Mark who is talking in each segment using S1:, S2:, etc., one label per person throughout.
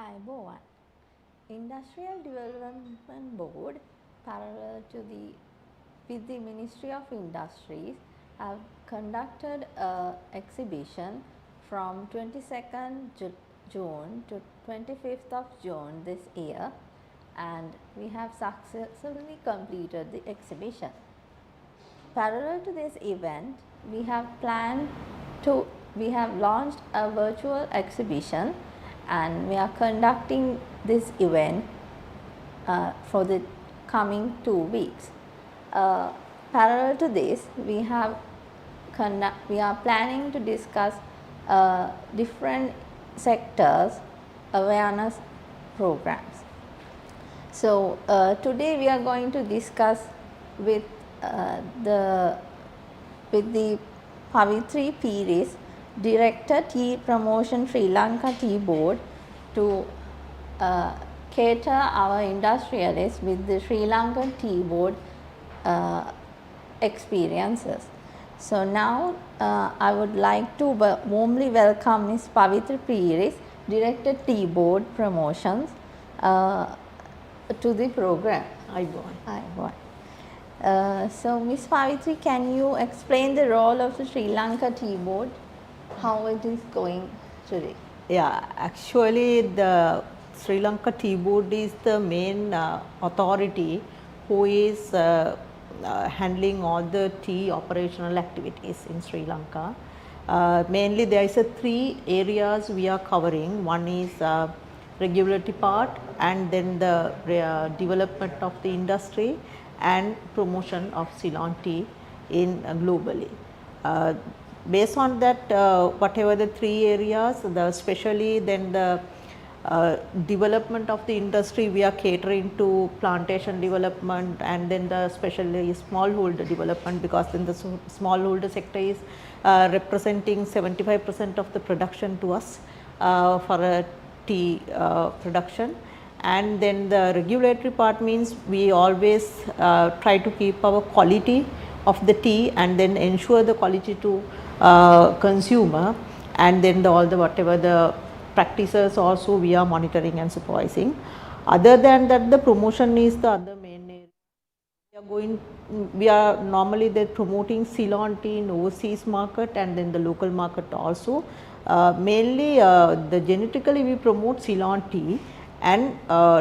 S1: IBO1, Industrial Development Board, parallel to with the Ministry of Industries, have conducted an exhibition from 22nd June to 25th of June this year, and we have successfully completed the exhibition. Parallel to this event, we have launched a virtual exhibition, and we are conducting this event for the coming 2 weeks. Parallel to this, we are planning to discuss different sectors awareness programs. So today we are going to discuss with the Pavithri Peiris, Director Tea Promotion Sri Lanka Tea Board, to cater our industrialists with the Sri Lankan Tea Board experiences. So now I would like to warmly welcome Ms. Pavithri Peiris, Director Tea Board Promotions, to the program. IBO1. So Ms. Pavithri, can you explain the role of the Sri Lanka Tea Board, how it is going today?
S2: Yeah, actually the Sri Lanka Tea Board is the main authority who is handling all the tea operational activities in Sri Lanka. Mainly there is 3 areas we are covering. One is regulatory part, and then the development of the industry and promotion of Ceylon tea in globally. Based on that, whatever the 3 areas, especially then the development of the industry, we are catering to plantation development, and then the especially smallholder development, because then the smallholder sector is representing 75% of the production to us for a tea production. And then the regulatory part means we always try to keep our quality of the tea and then ensure the quality to consumer, and then all the whatever the practices also we are monitoring and supervising. Other than that, the promotion is the other main area. We are normally promoting Ceylon tea in overseas market and then the local market also. Mainly the genetically we promote Ceylon tea and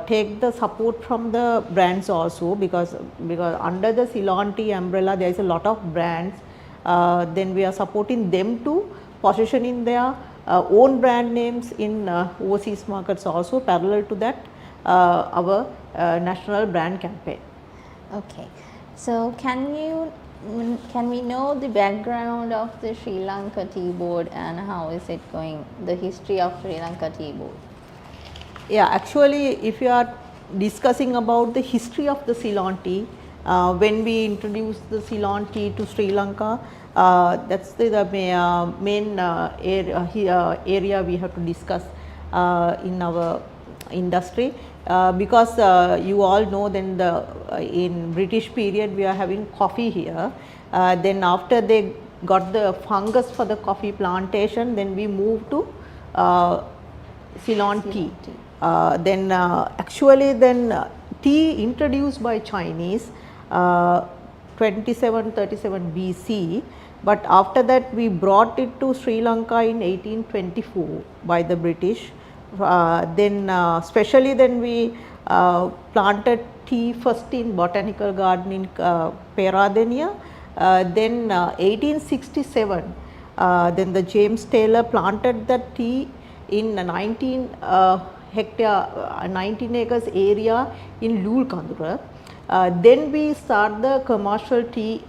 S2: take the support from the brands also, because under the Ceylon tea umbrella there is a lot of brands. Then we are supporting them to position in their own brand names in overseas markets also. Parallel to that, our national brand campaign.
S1: Okay, so can we know the background of the Sri Lanka Tea Board and how is it going, the history of Sri Lanka Tea Board?
S2: Yeah, actually if you are discussing about the history of the Ceylon tea, when we introduced the Ceylon tea to Sri Lanka, that's the main area we have to discuss in our industry, because you all know then in British period we are having coffee here. Then after they got the fungus for the coffee plantation, then we moved to Ceylon tea. Then actually then tea introduced by Chinese 2737 BC, but after that we brought it to Sri Lanka in 1824 by the British. Then especially then we planted tea first in botanical garden in Peiris. Then 1867 then the James Taylor planted that tea in 19 acres area in Lulkandura. Then we start the commercial tea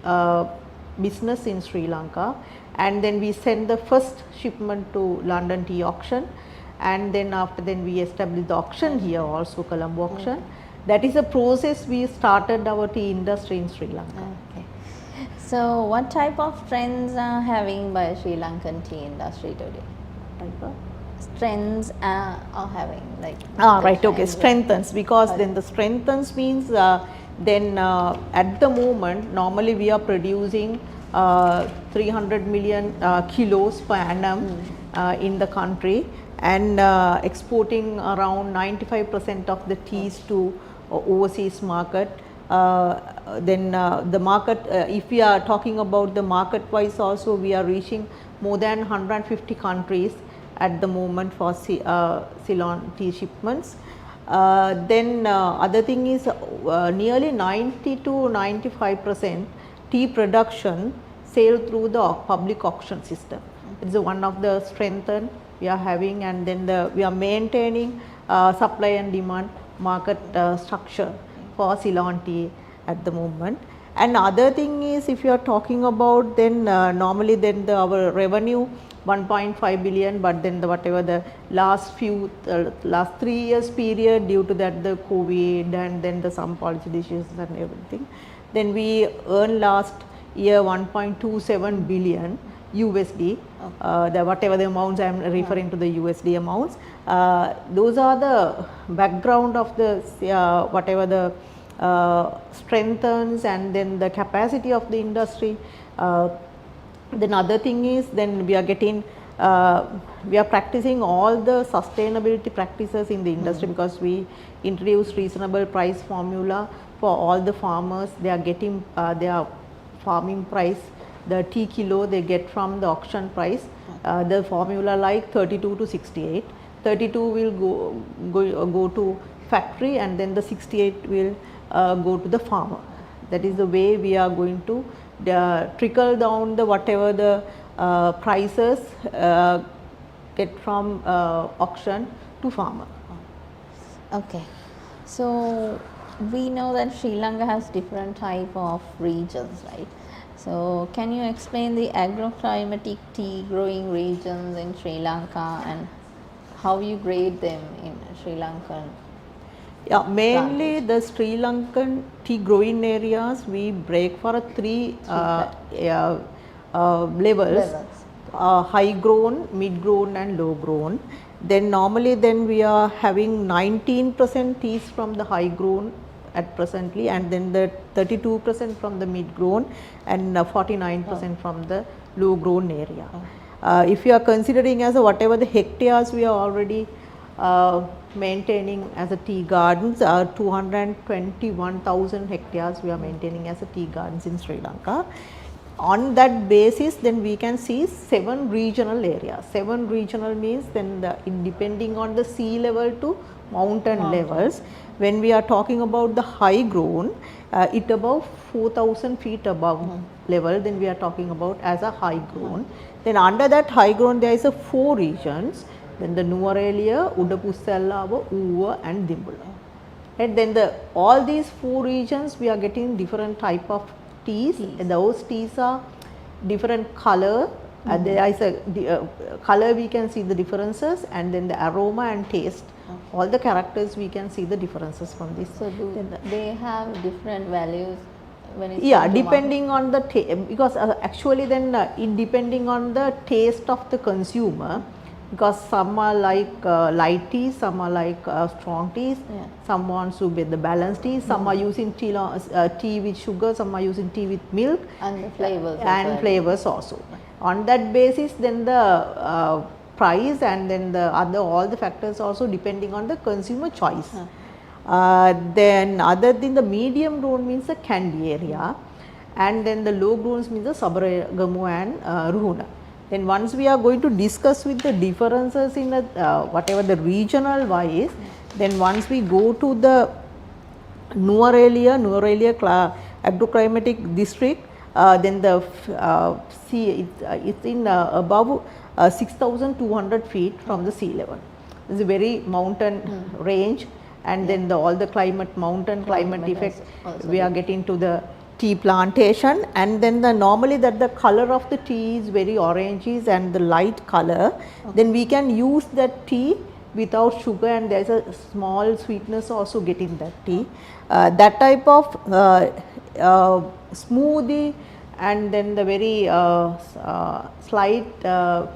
S2: business in Sri Lanka, and then we send the first shipment to London Tea Auction, and then after then we established the auction here also, Colombo auction. That is a process we started our tea industry in Sri Lanka.
S1: Okay. So what type of trends are having by Sri Lankan tea industry today?
S2: Type of
S1: strengths are having, like
S2: right, okay, strengthens, because then the strengthens means then at the moment normally we are producing 300 million kilos per annum in the country, and exporting around 95% of the teas to overseas market. Then the market, if we are talking about the market wise also, we are reaching more than 150 countries at the moment for Ceylon tea shipments. Then other thing is nearly 90 to 95% tea production sale through the public auction system. It is one of the strength we are having, and then we are maintaining supply and demand market structure for Ceylon tea at the moment. And other thing is, if you are talking about, then normally then our revenue 1.5 billion, but then whatever the last 3 years period, due to that the COVID and then the some policy decisions and everything, then we earned last year 1.27 billion USD. The whatever the amounts I am referring to, the USD amounts, those are the background of the whatever the strengthens and then the capacity of the industry. Then other thing is, then we are getting we are practicing all the sustainability practices in the industry, because we introduced reasonable price formula for all the farmers. They are getting their farming price, the tea kilo they get from the auction price, the formula like 32 to 68. 32 will go to factory, and then the 68 will go to the farmer. That is the way we are going to trickle down the whatever the prices get from auction to farmer.
S1: Okay, so we know that Sri Lanka has different type of regions, right? So can you explain the agroclimatic tea growing regions in Sri Lanka and how you grade them in Sri Lankan?
S2: Yeah, mainly the Sri Lankan tea growing areas we break for three levels. High grown, mid grown and low grown. Then normally then we are having 19% teas from the high grown at presently, and then the 32% from the mid grown and 49% from the low grown area. If you are considering as whatever the hectares we are already maintaining as a tea gardens, 221,000 hectares we are maintaining as a tea gardens in Sri Lanka. On that basis, then we can see 7 regional areas. 7 regional means then depending on the sea level to mountain levels. When we are talking about the high grown, it above 4,000 feet above level, then we are talking about as a high grown. Then under that high grown there is a 4 regions. Then the Nuwara, Udapussalawa, Uva and Dimbula. And then all these 4 regions we are getting different type of teas. Those teas are different color. There is a color we can see the differences, and then the aroma and taste. All the characters we can see the differences from this.
S1: So they have different values when it's
S2: depending on the because actually then it depending on the taste of the consumer, because some are like light teas, some are like strong teas, some wants to be the balanced teas, some are using tea with sugar, some are using tea with milk,
S1: and the flavors
S2: flavors also. On that basis, then the price and then the all the factors also depending on the consumer choice. Then other than the medium grown means the candy area, and then the low growns means the Sabaragamu and Ruhuna. Then once we are going to discuss with the differences in the whatever the regional wise, then once we go to the Nuwara agroclimatic district, then the sea it's in above 6,200 feet from the sea level. It's a very mountain range, and then all the mountain climate effects we are getting to the tea plantation. And then normally that the color of the tea is very orangey and the light color, then we can use that tea without sugar, and there is a small sweetness also getting that tea. That type of smoothie and then the very slight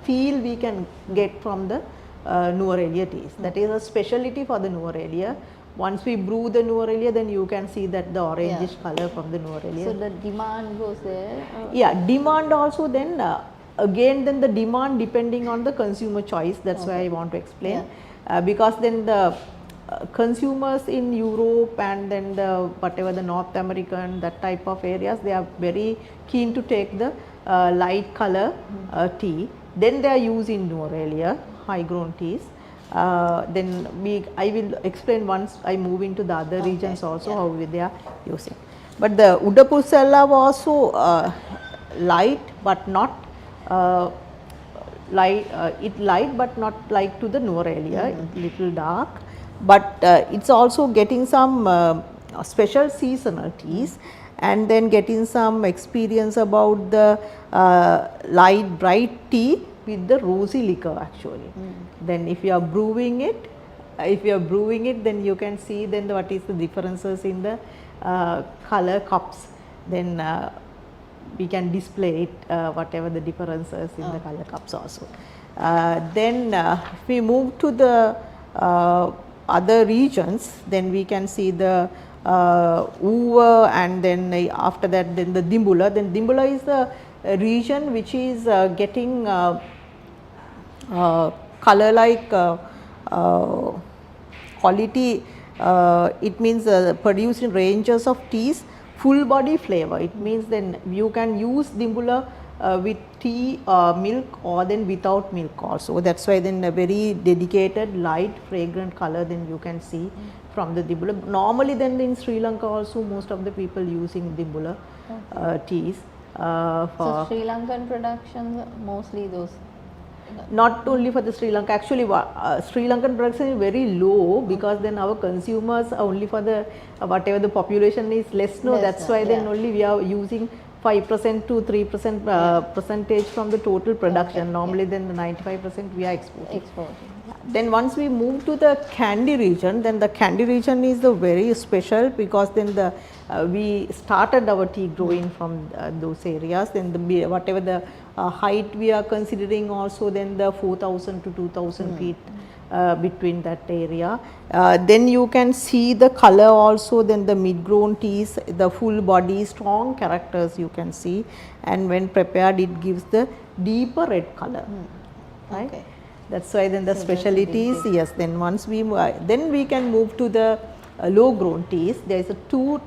S2: feel we can get from the Nuwara teas. That is a specialty for the Nuwara. Once we brew the Nuwara, then you can see that the orangish color from the Nuwara.
S1: So the demand goes there?
S2: Yeah, demand also then again then the demand depending on the consumer choice, that is why I want to explain, because then the consumers in Europe and then the whatever the North American, that type of areas, they are very keen to take the light color tea, then they are using Norelia high grown teas. Then I will explain once I move into the other regions also how they are using. But the Udapusella was also light but not light but not like to the Norelia, little dark, but it's also getting some special seasonal teas, and then getting some experience about the light bright tea with the rosy liquor actually. Then if you are brewing it, then you can see then what is the differences in the color cups, then we can display it whatever the differences in the color cups also. Then if we move to the other regions, then we can see the Uva, and then after that then the Dimbula. Then Dimbula is the region which is getting color like quality, it means produced in ranges of teas, full body flavor. It means then you can use Dimbula with tea, milk, or then without milk also. That is why then a very dedicated light fragrant color then you can see from the Dimbula. Normally then in Sri Lanka also most of the people using Dimbula teas.
S1: So Sri Lankan productions mostly those.
S2: Not only for the Sri Lanka, actually Sri Lankan production is very low, because then our consumers are only for the whatever the population is less, that is why then only we are using 5% to 3% percentage from the total production. Normally then the 95% we are exporting. Then once we move to the Candy region, then the Candy region is the very special, because then the we started our tea growing from those areas. Then the whatever the height we are considering also, then the 4,000 to 2,000 feet between that area. Then you can see the color also, then the mid grown teas, the full body strong characters you can see, and when prepared it gives the deeper red color, right.
S1: Okay.
S2: That is why then the specialties, yes. Then once we then we can move to the low grown teas. There is two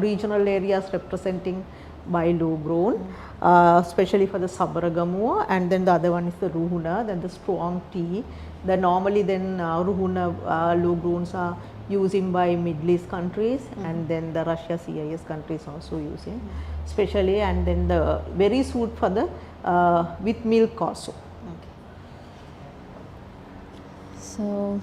S2: regional areas representing by low grown, especially for the Sabaragamuwa, and then the other one is the Ruhuna, then the strong tea. The normally then Ruhuna low growns are using by Middle East countries, and then the Russia CIS countries also using especially, and then the very suit for the with milk also.
S1: So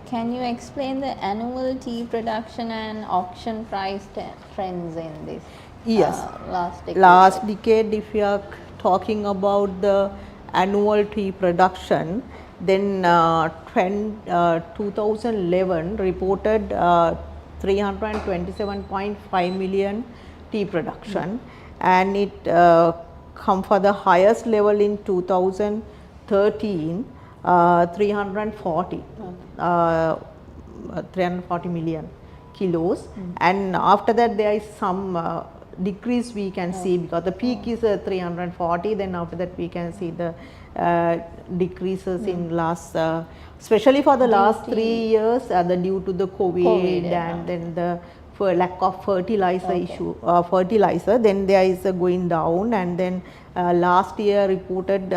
S1: can you explain the annual tea production and auction price trends in this last decade?
S2: If you are talking about the annual tea production, then 2011 reported 327.5 million tea production, and it come for the highest level in 2013. 340 million kilos, and after that there is some decrease we can see, because the peak is 340, then after that we can see the decreases in last especially for the last 3 years due to the COVID and then the lack of fertilizer issue, fertilizer, then there is going down, and then last year reported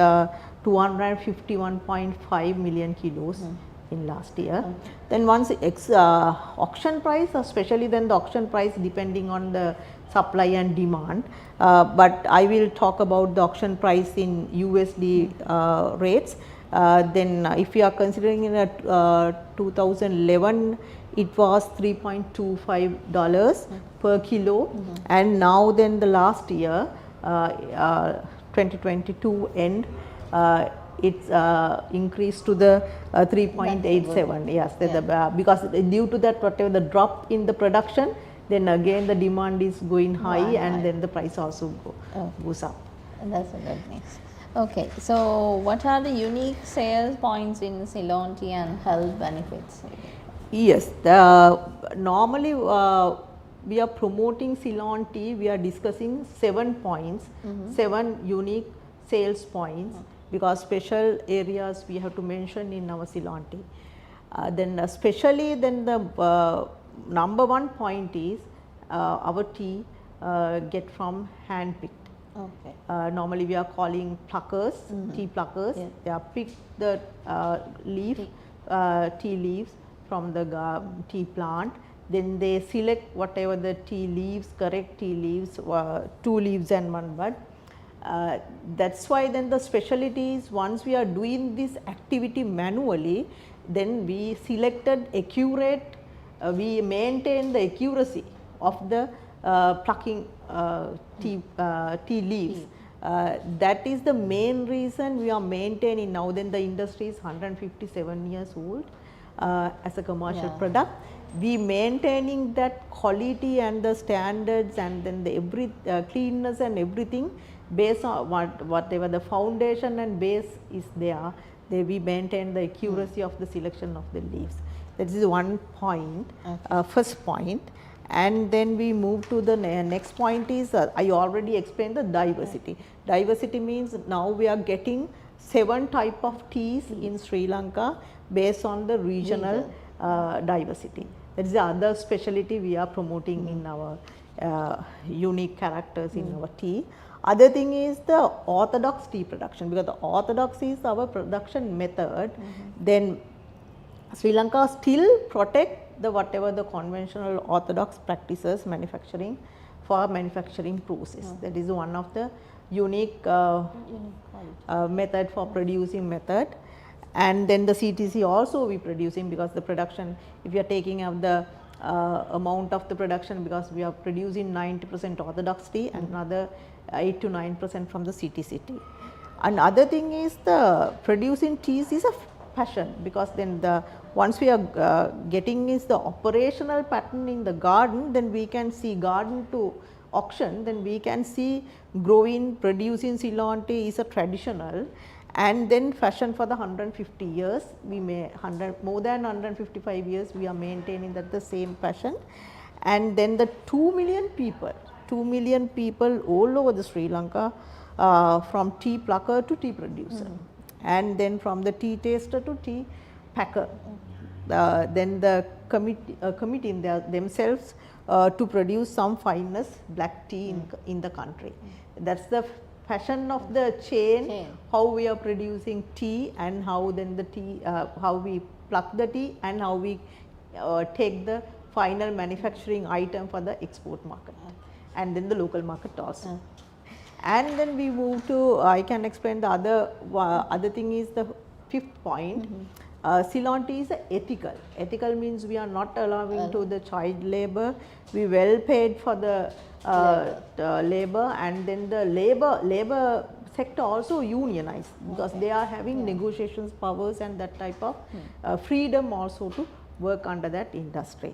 S2: 251.5 million kilos in last year. Then once auction price, especially then the auction price depending on the supply and demand, but I will talk about the auction price in USD rates. Then if you are considering in 2011 it was $3.25 per kilo, and now then the last year 2022 end it's increased to the 3.87. Yes, because due to that whatever the drop in the production, then again the demand is going high, and then the price also goes up.
S1: That's a good news. Okay, so what are the unique sales points in Ceylon tea and health benefits?
S2: Yes, normally we are promoting Ceylon tea, we are discussing 7 points, 7 unique sales points, because special areas we have to mention in our Ceylon tea. Then especially then the number one point is our tea get from hand picked.
S1: Okay.
S2: Normally we are calling pluckers, tea pluckers.
S1: Yeah.
S2: They are pick the leaf, tea leaves from the tea plant. Then they select whatever the tea leaves, correct tea leaves, 2 leaves and 1 bud. That's why then the specialty is, once we are doing this activity manually, then we selected accurate, we maintain the accuracy of the plucking tea leaves. That is the main reason we are maintaining. Now then the industry is 157 years old as a commercial product. We maintaining that quality and the standards, and then the every cleanness and everything based on whatever the foundation and base is there, we maintain the accuracy of the selection of the leaves. That is one point, first point. And then we move to the next point is, I already explained the diversity. Diversity means now we are getting 7 type of teas in Sri Lanka based on the regional diversity. That is the other specialty we are promoting in our unique characters in our tea. Other thing is the orthodox tea production, because the orthodox is our production method. Then Sri Lanka still protect the whatever the conventional orthodox practices manufacturing for manufacturing process. That is one of the unique method for producing method. And then the CTC also we producing, because the production, if you are taking up the amount of the production, because we are producing 90% orthodox tea and another 8 to 9% from the CTC tea. Another thing is the producing teas is a passion, because then the once we are getting is the operational pattern in the garden, then we can see garden to auction, then we can see growing, producing Ceylon tea is a traditional. And then fashion for the 150 years, we may more than 155 years we are maintaining that the same passion. And then the 2 million people all over the Sri Lanka, from tea plucker to tea producer, and then from the tea taster to tea packer. Then the committee in themselves to produce some finest black tea in the country. That's the fashion of the chain, how we are producing tea, and how then the tea, how we pluck the tea, and how we take the final manufacturing item for the export market, and then the local market also. And then we move to, I can explain the other thing is the 5th point. Ceylon tea is ethical. Ethical means we are not allowing to the child labor. We well paid for the labor, and then the labor sector also unionized, because they are having negotiations powers and that type of freedom also to work under that industry.